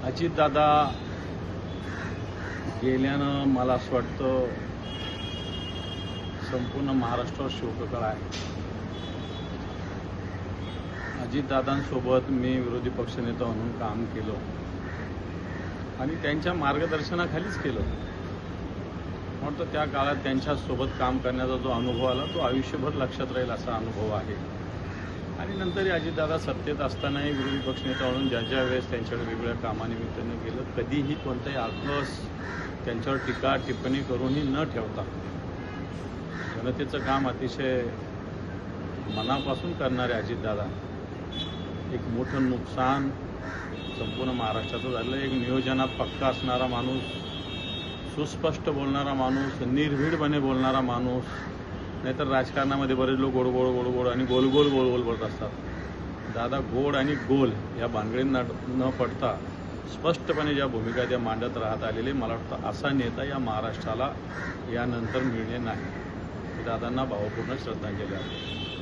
अजितदादा गेल्यानं मला असं वाटतं संपूर्ण महाराष्ट्रावर शोककळा आहे. अजितदादांसोबत मी विरोधी पक्षनेता म्हणून काम केलं आणि त्यांच्या मार्गदर्शनाखालीच केलं. म्हणतो त्या काळात त्यांच्यासोबत काम करण्याचा जो अनुभव आला तो आयुष्यभर लक्षात राहील असा अनुभव आहे. आणि नंतरही अजितदादा सत्तेत असतानाही विरोधी पक्षनेता म्हणून ज्या वेळेस त्यांच्याकडे वेगवेगळ्या कामानिमित्तानं गेलं, कधीही कोणताही आक्रोश त्यांच्यावर टीका टिप्पणी करूनही न ठेवता जनतेचं काम अतिशय मनापासून करणारे अजितदादा एक मोठं नुकसान संपूर्ण महाराष्ट्राचं झालं. एक नियोजनात पक्का असणारा माणूस, सुस्पष्ट बोलणारा माणूस, निर्भीडपणे बोलणारा माणूस. नाहीतर राजकारणामध्ये बरेच लोक गोड गोड गोड गोड आणि गोल गोल गोल गोल बोलत असतात. दादा गोड आणि गोल या भानगडींना न पडता स्पष्टपणे ज्या भूमिका त्या मांडत राहत आलेले, मला वाटतं असा नेता या महाराष्ट्राला यानंतर मिळणे नाही. दादांना भावपूर्ण श्रद्धांजली आहे.